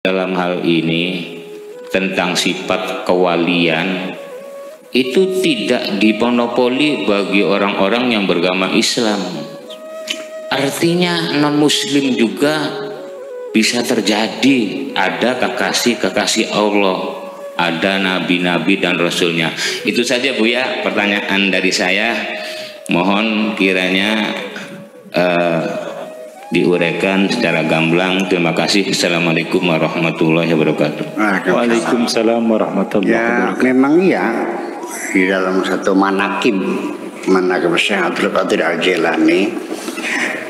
dalam hal ini tentang sifat kewalian itu tidak dimonopoli bagi orang-orang yang beragama Islam. Artinya non muslim juga bisa terjadi, ada kekasih-kekasih Allah, ada nabi-nabi dan rasulnya. Itu saja Bu ya pertanyaan dari saya. Mohon kiranya diuraikan secara gamblang. Terima kasih. Assalamualaikum warahmatullahi wabarakatuh. Waalaikumsalam warahmatullahi wabarakatuh. Memang ya, di dalam satu manakib Syekh Abdul Qadir Al-Jailani,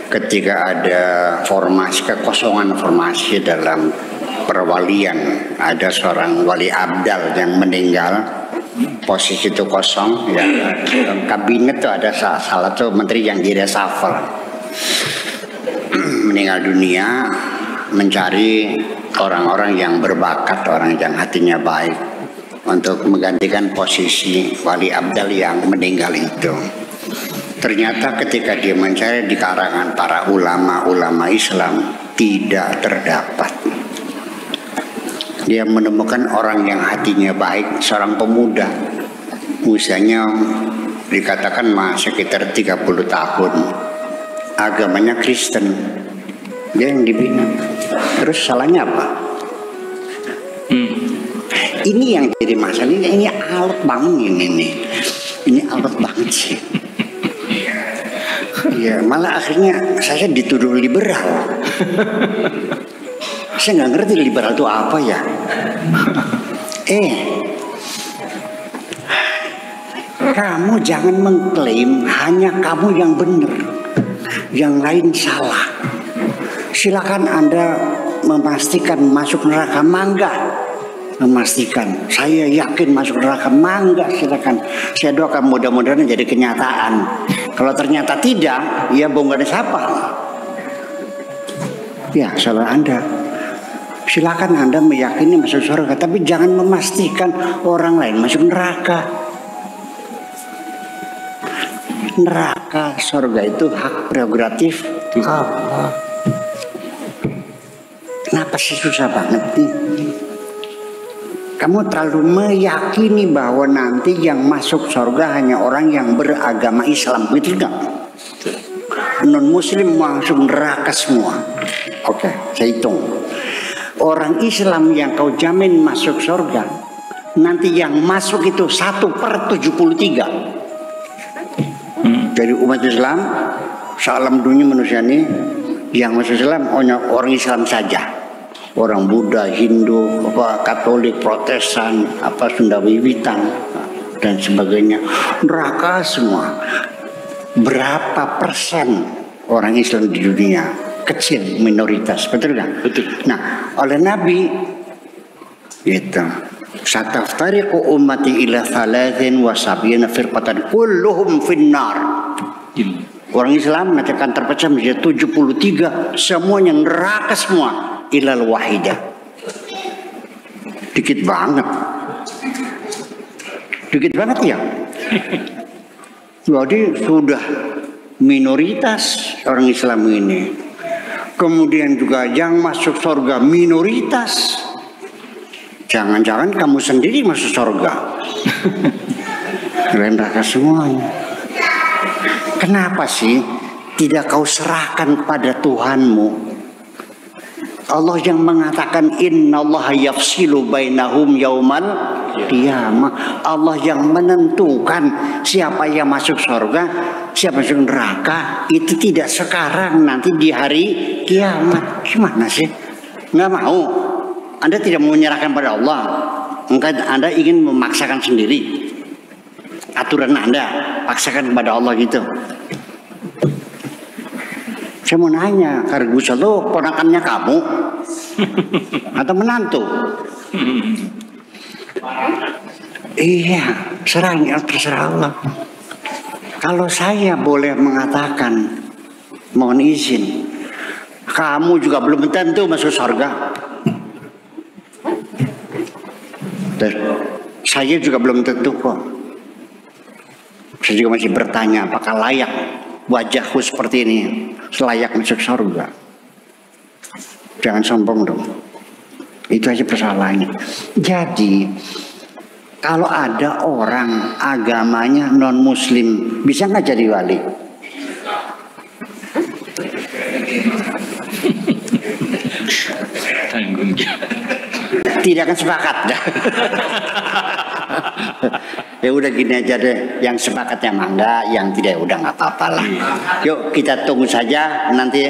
ketika ada formasi, kekosongan formasi dalam perwalian, ada seorang wali abdal yang meninggal, posisi itu kosong ya, kabinet itu ada salah satu menteri yang di reshuffle, meninggal dunia, mencari orang-orang yang berbakat, orang yang hatinya baik untuk menggantikan posisi wali abdal yang meninggal itu. Ternyata ketika dia mencari di karangan para ulama-ulama Islam, tidak terdapat. Dia menemukan orang yang hatinya baik, seorang pemuda, usianya dikatakan masih sekitar 30 tahun, agamanya Kristen, dia yang dibina. Terus salahnya apa? Ini yang jadi masalah, ini alot banget ini alot banget sih. Ya, malah akhirnya saya dituduh liberal. Saya nggak ngerti liberal itu apa ya. Kamu jangan mengklaim hanya kamu yang benar, yang lain salah. Silakan Anda memastikan masuk neraka, mangga. Memastikan, saya yakin masuk neraka, mangga, silakan. Saya doakan mudah-mudahan jadi kenyataan. Kalau ternyata tidak, ya bongkar siapa? Ya salah Anda. Silakan Anda meyakini masuk surga, tapi jangan memastikan orang lain masuk neraka. Neraka, surga itu hak prerogatif Allah. Kenapa sih susah banget nih? Kamu terlalu meyakini bahwa nanti yang masuk surga hanya orang yang beragama Islam, betul nggak? Non Muslim masuk neraka semua. Oke, saya hitung. Orang Islam yang kau jamin masuk surga, nanti yang masuk itu 1/73. Dari umat Islam, sealam dunia manusia ini, yang masuk Islam hanya orang Islam saja. Orang Buddha, Hindu, Katolik, Protestan, Sunda Wiwitan dan sebagainya, neraka semua. Berapa persen orang Islam di dunia? Kecil, minoritas, betul kan? Betul. Nah, oleh Nabi itu, sataftariqu ummati ila 73 firqatan kulluhum finnar. Orang Islam nanti akan terpecah menjadi 73, semuanya neraka semua. Ilal wahidah. Dikit banget ya. Jadi sudah minoritas orang Islam ini. Kemudian juga yang masuk surga minoritas. Jangan-jangan kamu sendiri masuk surga. Neraka semuanya. Kenapa sih tidak kau serahkan kepada Tuhanmu? Allah yang mengatakan innallaha yafsilu bainahum yaumal qiyamah. Allah yang menentukan siapa yang masuk surga, siapa yang masuk neraka. Itu tidak sekarang, nanti di hari kiamat. Gimana sih? Nggak mau. Anda tidak mau menyerahkan pada Allah. Anda ingin memaksakan sendiri. Aturan Anda paksakan kepada Allah gitu. Saya mau nanya, Kargus itu ponakannya kamu atau menantu? Iya, terserah Allah. Kalau saya boleh mengatakan, mohon izin, kamu juga belum tentu masuk surga. Dan saya juga belum tentu kok. Saya juga masih bertanya, apakah layak wajahku seperti ini selayak masuk surga? Jangan sombong dong. Itu aja persoalannya. Jadi kalau ada orang agamanya non muslim, bisa nggak jadi wali? Tanggung jawab. Tidak akan sepakat. Ya udah gini aja deh, yang sepakatnya mangga, yang tidak udah nggak apa-apa lah. Yuk kita tunggu saja nanti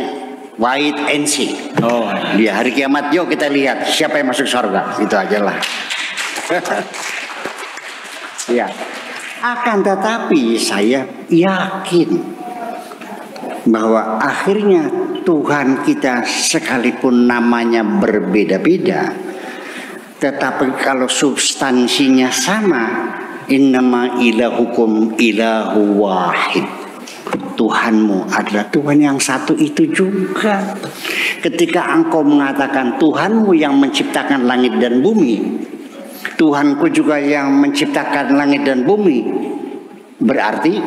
wait and see. Oh, Di hari kiamat yuk kita lihat siapa yang masuk surga. Itu aja lah. Ya. Akan tetapi saya yakin bahwa akhirnya Tuhan kita sekalipun namanya berbeda-beda, tetapi kalau substansinya sama, innama ilahukum ilahu wahid. Tuhanmu adalah Tuhan yang satu itu juga. Ketika engkau mengatakan Tuhanmu yang menciptakan langit dan bumi, Tuhanku juga yang menciptakan langit dan bumi, berarti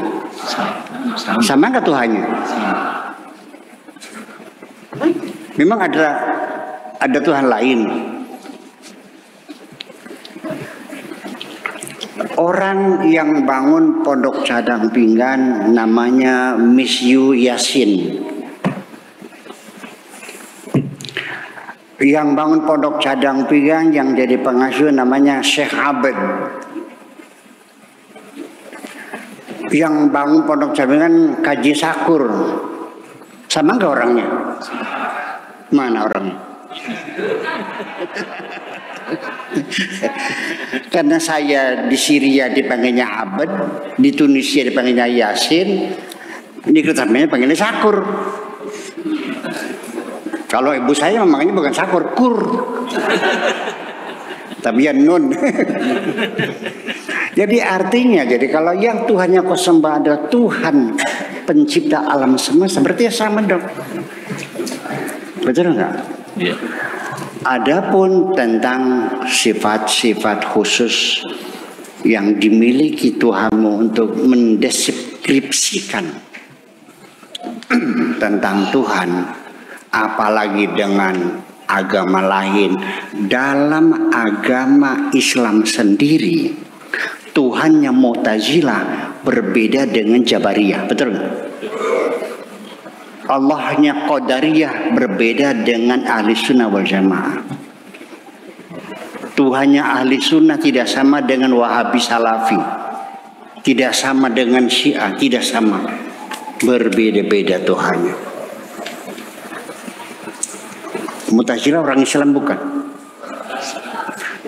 sama nggak Tuhannya? Memang ada Tuhan lain. Orang yang bangun pondok cadang pinggan namanya Miss Yu Yasin. Yang bangun pondok cadang pinggan yang jadi pengasuh namanya Syekh Abed. Yang bangun pondok cadang pinggan Kaji Sakur. Sama nggak orangnya? Mana orangnya? Karena saya di Syria dipanggilnya Abed, di Tunisia dipanggilnya Yasin, di Ketamanya panggilnya Sakur. Kalau ibu saya memangnya bukan Sakur, Kur. Tapi ya Nun. Jadi artinya, jadi kalau yang Tuhannya kau sembah adalah Tuhan pencipta alam semesta, berarti ya sama dong. Betul nggak? iya. Adapun tentang sifat-sifat khusus yang dimiliki Tuhanmu untuk mendeskripsikan tentang Tuhan, apalagi dengan agama lain. Dalam agama Islam sendiri, Tuhannya Mu'tazilah berbeda dengan Jabariyah, betul nggak? Allahnya Qadariyah berbeda dengan Ahli Sunnah wal Jamaah. Tuhannya Ahli Sunnah tidak sama dengan Wahabi Salafi, tidak sama dengan Syiah, tidak sama. Berbeda-beda Tuhannya. Mu'tazilah orang Islam bukan?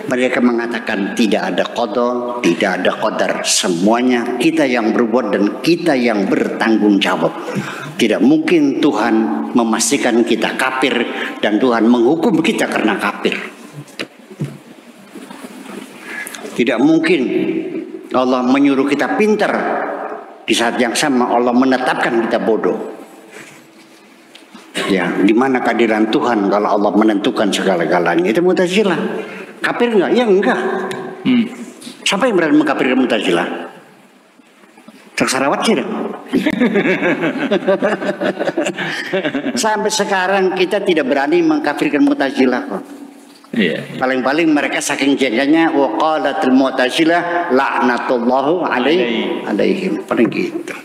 Mereka mengatakan tidak ada qada, tidak ada qadar. Semuanya kita yang berbuat dan kita yang bertanggung jawab. Tidak mungkin Tuhan memastikan kita kafir dan Tuhan menghukum kita karena kafir. Tidak mungkin Allah menyuruh kita pintar, di saat yang sama Allah menetapkan kita bodoh. Ya, di mana keadilan Tuhan kalau Allah menentukan segala-galanya? Itu Mu'tazilah. Kafir enggak? Ya enggak. Siapa yang berani mengkafirkan Mu'tazilah? Tersarawat sih. Sampai sekarang kita tidak berani mengkafirkan Mu'tazilah kok. Iya. Paling-paling mereka saking jengganya wa qalatul Mu'tazilah la'natullahu alaihim. Paling gitu.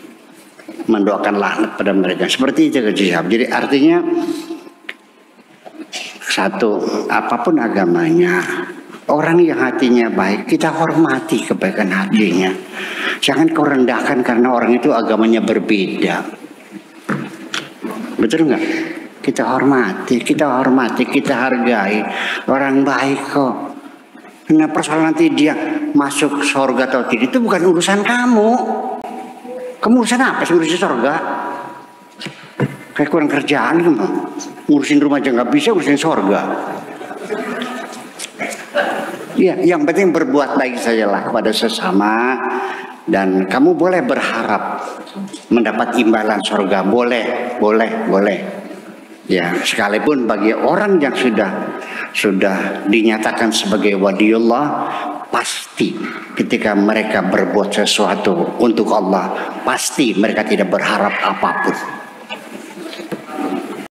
Mendoakan laknat pada mereka. Seperti itu kejihab. Jadi artinya satu, apapun agamanya, orang yang hatinya baik, kita hormati kebaikan hatinya. Jangan kau rendahkan karena orang itu agamanya berbeda. Betul nggak? Kita hormati, kita hargai. Orang baik kok. Nah persoalan nanti dia masuk surga atau tidak, itu bukan urusan kamu. Kamu urusan apa sih ngurusin surga? Kayak kurang kerjaan kamu. Ngurusin rumah aja nggak bisa, ngurusin surga. Ya, yang penting berbuat baik sajalah kepada sesama. Dan kamu boleh berharap mendapat imbalan surga. Boleh. Ya, sekalipun bagi orang yang sudah dinyatakan sebagai waliullah, pasti ketika mereka berbuat sesuatu untuk Allah, pasti mereka tidak berharap apapun.